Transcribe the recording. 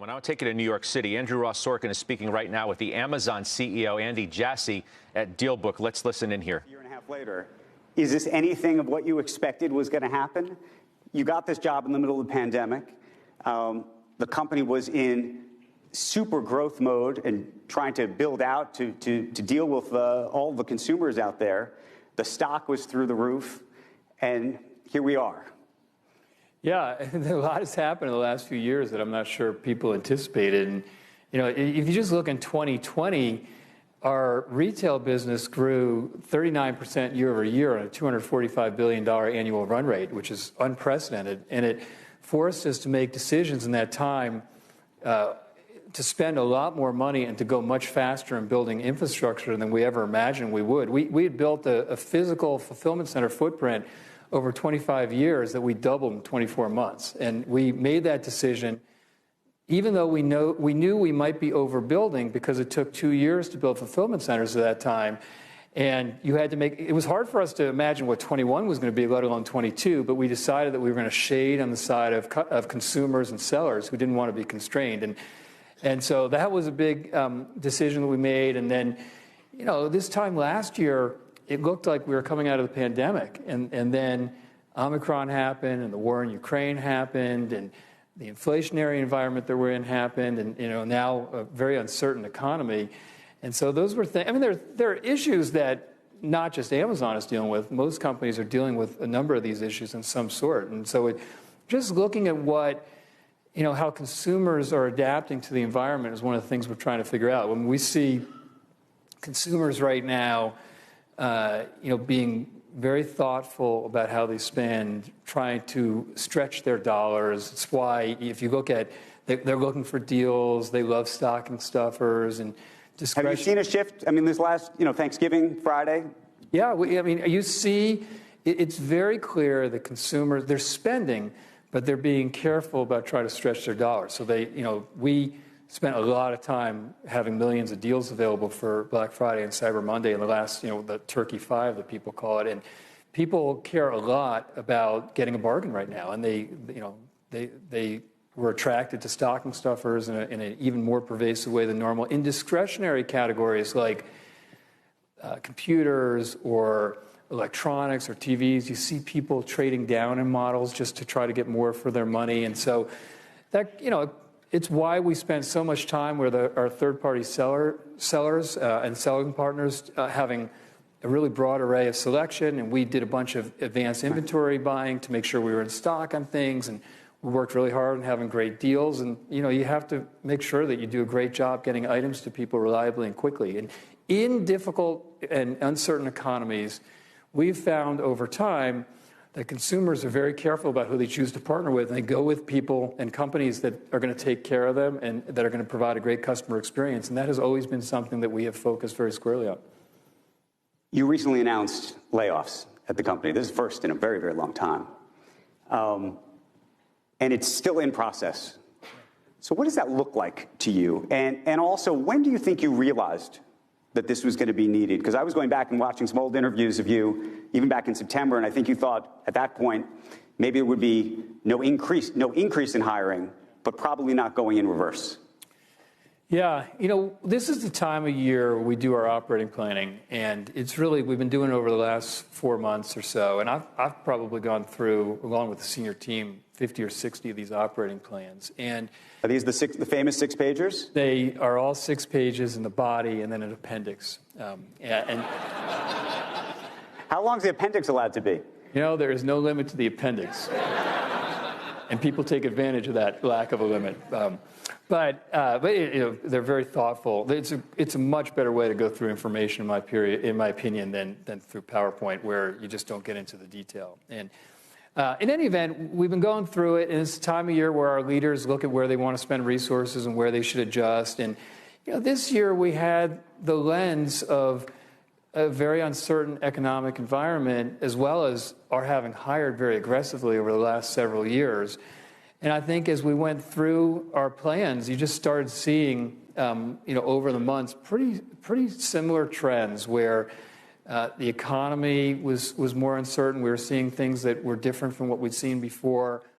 And I'll take you to New York City. Andrew Ross Sorkin is speaking right now with the Amazon CEO, Andy Jassy, at DealBook. Let's listen in here. A year and a half later, is this anything of what you expected was going to happen? You got this job in the middle of the pandemic. The company was in super growth mode and trying to build out to deal with all the consumers out there. The stock was through the roof, and here we are. Yeah, a lot has happened in the last few years that I'm not sure people anticipated. And, you know, if you just look in 2020, our retail business grew 39% year over year on a $245 billion annual run rate, which is unprecedented. And it forced us to make decisions in that time to spend a lot more money and to go much faster in building infrastructure than we ever imagined we would. We had built a physical fulfillment center footprint over 25 years that we doubled in 24 months. And we made that decision, even though we knew we might be overbuilding because it took 2 years to build fulfillment centers at that time. And you had to it was hard for us to imagine what 21 was going to be, let alone 22, but we decided that we were going to shade on the side of consumers and sellers who didn't want to be constrained. And so that was a big decision that we made. And then, you know, this time last year, it looked like we were coming out of the pandemic, and then Omicron happened, and the war in Ukraine happened, and the inflationary environment that we're in happened, and now a very uncertain economy. And so those were things. I mean, there are issues that not just Amazon is dealing with. Most companies are dealing with a number of these issues in some sort. And so just looking at how consumers are adapting to the environment is one of the things we're trying to figure out. When we see consumers right now, being very thoughtful about how they spend, trying to stretch their dollars. It's why if you look at, they're looking for deals, they love stocking stuffers and discretion. Have you seen a shift? I mean, this last, Thanksgiving, Friday? Yeah, you see, it's very clear that consumers, they're spending, but they're being careful about trying to stretch their dollars. So we spent a lot of time having millions of deals available for Black Friday and Cyber Monday and the last, the Turkey 5 that people call it. And people care a lot about getting a bargain right now. And they were attracted to stocking stuffers in an even more pervasive way than normal. In discretionary categories like computers or electronics or TVs, you see people trading down in models just to try to get more for their money. And so that, it's why we spend so much time with our third-party sellers and selling partners having a really broad array of selection. And we did a bunch of advanced inventory buying to make sure we were in stock on things. And we worked really hard on having great deals. And, you have to make sure that you do a great job getting items to people reliably and quickly. And in difficult and uncertain economies, we've found over time that consumers are very careful about who they choose to partner with, and they go with people and companies that are going to take care of them and that are going to provide a great customer experience. And that has always been something that we have focused very squarely on. You recently announced layoffs at the company. This is first in a very, very long time. And it's still in process. So what does that look like to you? And also, when do you think you realized that this was going to be needed? Because I was going back and watching some old interviews of you, even back in September, and I think you thought at that point maybe it would be no increase in hiring, but probably not going in reverse. Yeah, this is the time of year we do our operating planning, and we've been doing it over the last 4 months or so, and I've probably gone through, along with the senior team, 50 or 60 of these operating plans. And are these the famous 6-pagers? They are all 6 pages in the body and then an appendix. How long is the appendix allowed to be? There is no limit to the appendix. And people take advantage of that lack of a limit. But they're very thoughtful. It's a much better way to go through information, in my opinion, than through PowerPoint, where you just don't get into the detail. And in any event, we've been going through it, and it's a time of year where our leaders look at where they want to spend resources and where they should adjust. And this year we had the lens of a very uncertain economic environment, as well as our having hired very aggressively over the last several years. And I think as we went through our plans, you just started seeing, over the months, pretty similar trends where the economy was more uncertain. We were seeing things that were different from what we'd seen before.